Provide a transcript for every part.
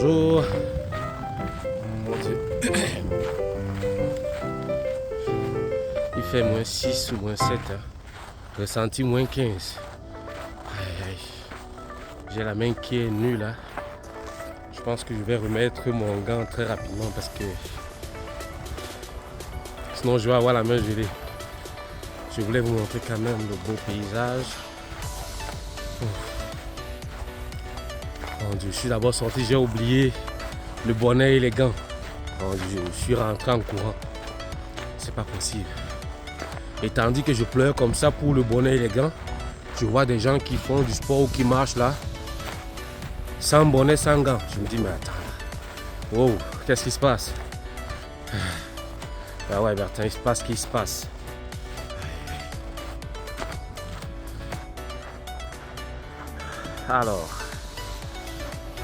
Bonjour. Mon Dieu. Il fait moins 6 ou moins 7. Hein. Ressenti moins 15. Aïe, aïe. J'ai la main qui est nue là. Je pense que je vais remettre mon gant très rapidement parce que sinon je vais avoir la main gelée. Je voulais vous montrer quand même le beau paysage. Mon Dieu, je suis d'abord sorti, j'ai oublié le bonnet et les gants. Mon Dieu, je suis rentré en courant. C'est pas possible. Et tandis que je pleure comme ça pour le bonnet et les gants, je vois des gens qui font du sport ou qui marchent là, sans bonnet, sans gants. Je me dis, mais attends, wow, qu'est-ce qui se passe? Ah ouais, Bertin, il se passe ce qui se passe. Alors,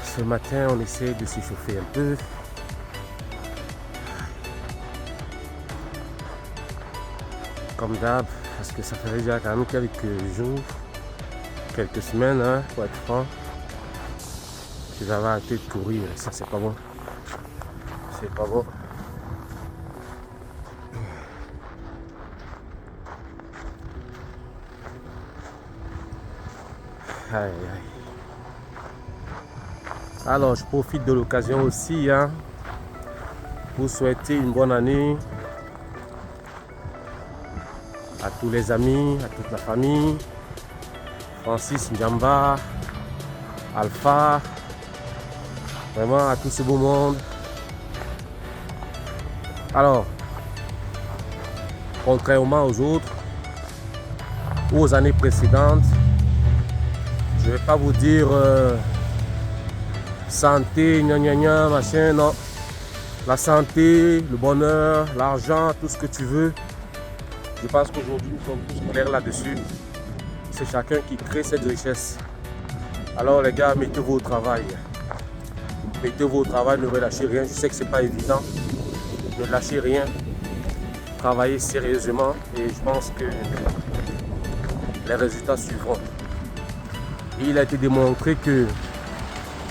ce matin, on essaie de s'échauffer un peu. Comme d'hab, parce que ça fait déjà quand même quelques jours, quelques semaines, hein, pour être franc, que j'avais arrêté de courir. Ça, c'est pas bon. C'est pas bon. Aïe, aïe. Alors, je profite de l'occasion aussi, hein, pour souhaiter une bonne année à tous les amis, à toute la famille, Francis, Njamba, Alpha, vraiment à tout ce beau monde. Alors, contrairement aux autres, ou aux années précédentes, je ne vais pas vous dire santé, gna gna gna, machin, non. La santé, le bonheur, l'argent, tout ce que tu veux. Je pense qu'aujourd'hui, nous sommes tous clairs là-dessus. C'est chacun qui crée cette richesse. Alors les gars, mettez-vous au travail. Mettez-vous au travail, ne relâchez rien. Je sais que c'est pas évident. Ne lâchez rien. Travaillez sérieusement et je pense que les résultats suivront. Et il a été démontré que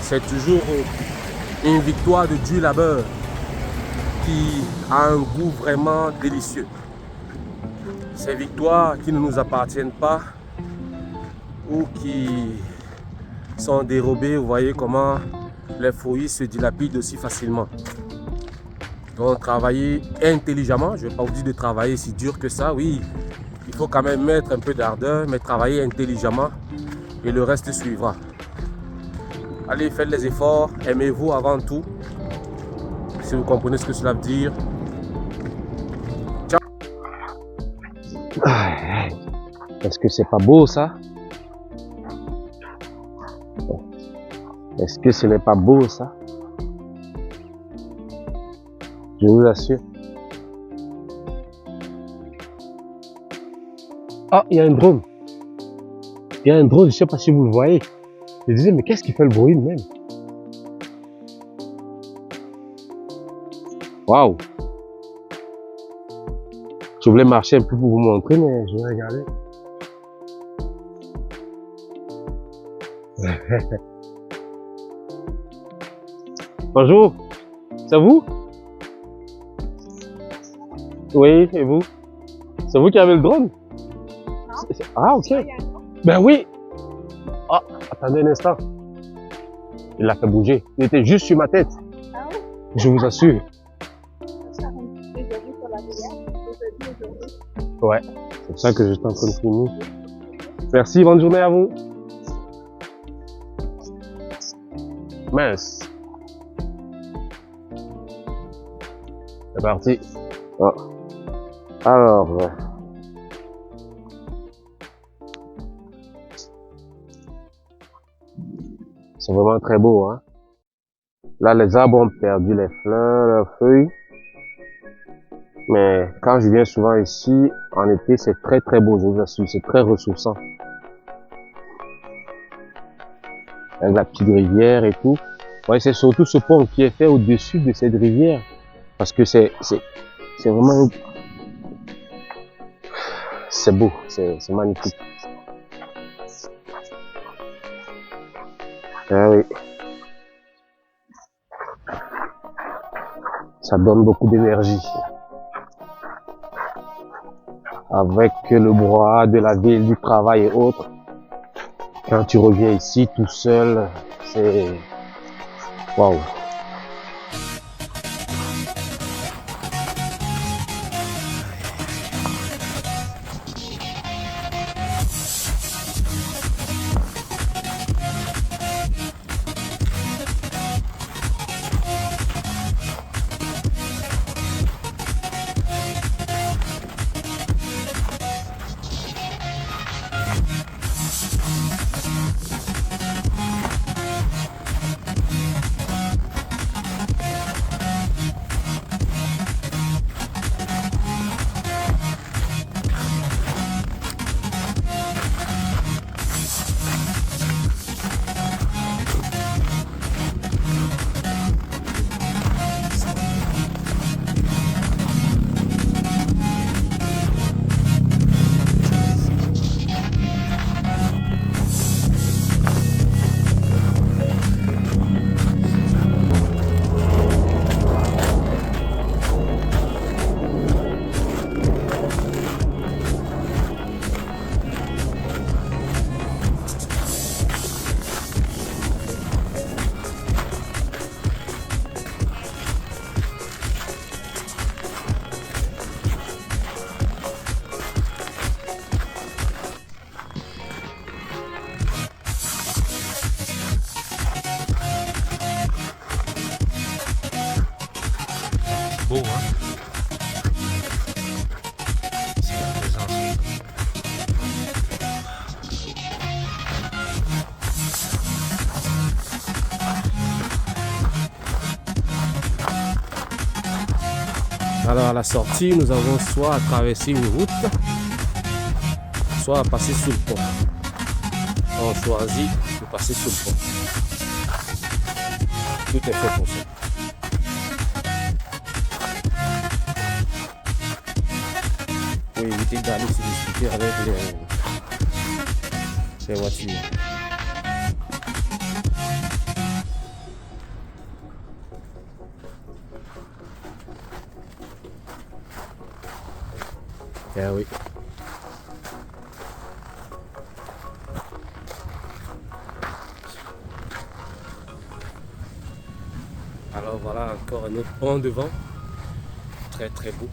c'est toujours une victoire de dur labeur qui a un goût vraiment délicieux. Ces victoires qui ne nous appartiennent pas ou qui sont dérobées, vous voyez comment les fruits se dilapident aussi facilement. Donc travailler intelligemment, je ne vais pas vous dire de travailler si dur que ça, oui, il faut quand même mettre un peu d'ardeur, mais travailler intelligemment et le reste suivra. Allez, faites les efforts, aimez-vous avant tout, si vous comprenez ce que cela veut dire. Ciao. Est-ce que c'est pas beau ça? Est-ce que ce n'est pas beau ça? Je vous assure. Ah, il y a un drone. Il y a un drone, je ne sais pas si vous le voyez. Je disais, mais qu'est-ce qui fait le bruit même? Waouh! Je voulais marcher un peu pour vous montrer, mais je vais regarder. Bonjour, c'est vous? Oui, et vous? C'est vous qui avez le drone? Ah, ok. Ben oui. Ah, attendez un instant. Il l'a fait bouger. Il était juste sur ma tête. Je vous assure. Ouais, c'est pour ça que je suis en train de filmer. Merci, bonne journée à vous. Mince. C'est parti. Oh. Alors, c'est vraiment très beau, hein. Là, les arbres ont perdu les fleurs, leurs feuilles. Mais quand je viens souvent ici, en été, c'est très très beau, je vous assure, c'est très ressourçant. Avec la petite rivière et tout. Ouais, c'est surtout ce pont qui est fait au-dessus de cette rivière. Parce que c'est vraiment... C'est beau, c'est magnifique. Ah oui. Ça donne beaucoup d'énergie. Avec le brouhaha de la ville, du travail et autres, quand tu reviens ici tout seul, c'est waouh. Beau, hein? C'est la présence. Alors à la sortie, nous avons soit à traverser une route, soit à passer sous le pont. On choisit de passer sous le pont. Tout est fait pour ça. Pour éviter d'aller se discuter avec les voitures. Eh oui. Alors voilà encore un autre pont devant. Très très beau.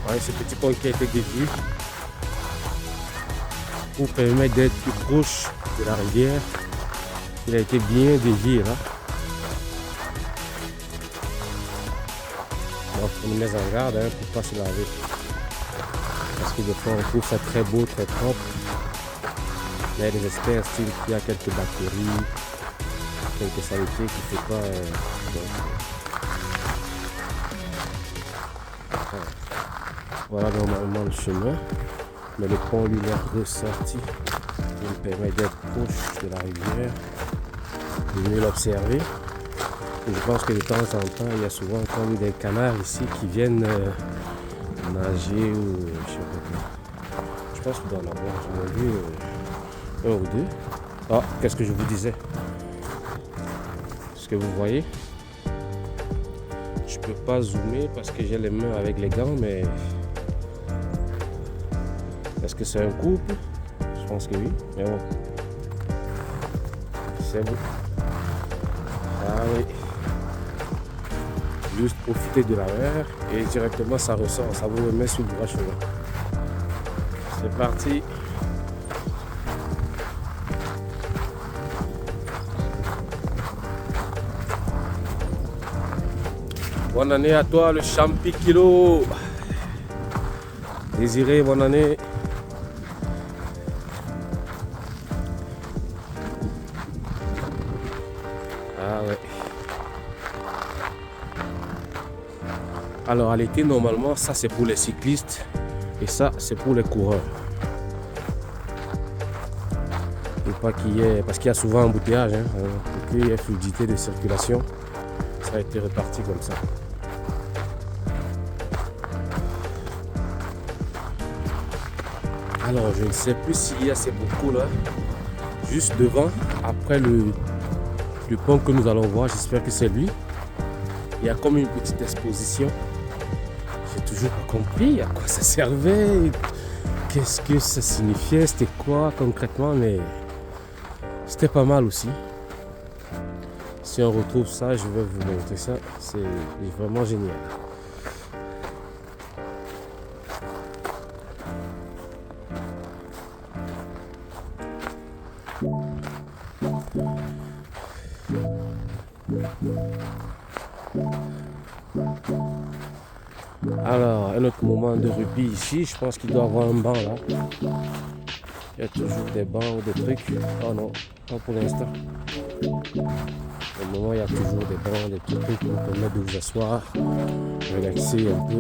Ouais, ce petit pont qui a été dévié pour permettre d'être plus proche de la rivière. Il a été bien dévié là. Donc on nous met en garde pour ne pas se laver. Parce que des fois on trouve ça très beau, très propre. Mais les experts estiment qu'il y a quelques bactéries, quelques saletés qui ne fait pas. Voilà normalement le chemin, mais le pont lui est ressorti pour me permettre d'être proche de la rivière, de mieux l'observer. Et je pense que de temps en temps, il y a souvent comme des canards ici qui viennent nager ou je sais pas quoi. Je pense que dans la mer, j'en ai vu un ou deux. Ah, qu'est-ce que je vous disais? Ce que vous voyez, je peux pas zoomer parce que j'ai les mains avec les gants, mais est-ce que c'est un couple? Je pense que oui, mais bon. C'est beau. Ah oui. Juste profiter de la mer et directement ça ressort, ça vous remet sur le droit chemin. C'est parti. Bonne année à toi le Champi Kilo. Désiré, bonne année. Ah ouais. Alors à l'été, normalement, ça c'est pour les cyclistes et ça c'est pour les coureurs. Et pas qu'il y ait, parce qu'il y a souvent un embouteillage, hein, pour qu'il y ait fluidité de circulation, ça a été réparti comme ça. Alors je ne sais plus s'il y a ces bocaux là, juste devant, après le pont que nous allons voir, j'espère que c'est lui. Il y a comme une petite exposition. J'ai toujours pas compris à quoi ça servait, qu'est-ce que ça signifiait, c'était quoi concrètement, mais c'était pas mal aussi. Si on retrouve ça, je vais vous montrer ça, c'est vraiment génial. Alors, un autre moment de rugby ici, je pense qu'il doit y avoir un banc là. Il y a toujours des bancs ou des trucs. Oh non, pas pour l'instant. Au moment, il y a toujours des bancs, des petits trucs qui nous permettent de vous asseoir, relaxer un peu.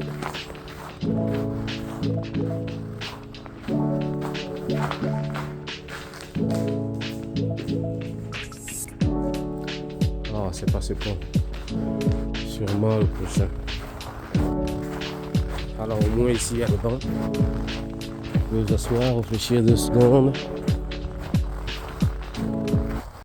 Ah, c'est pas ce pont. Sûrement le prochain. Alors au moins ici il y a le banc. Vous pouvez vous asseoir, réfléchir 2 secondes.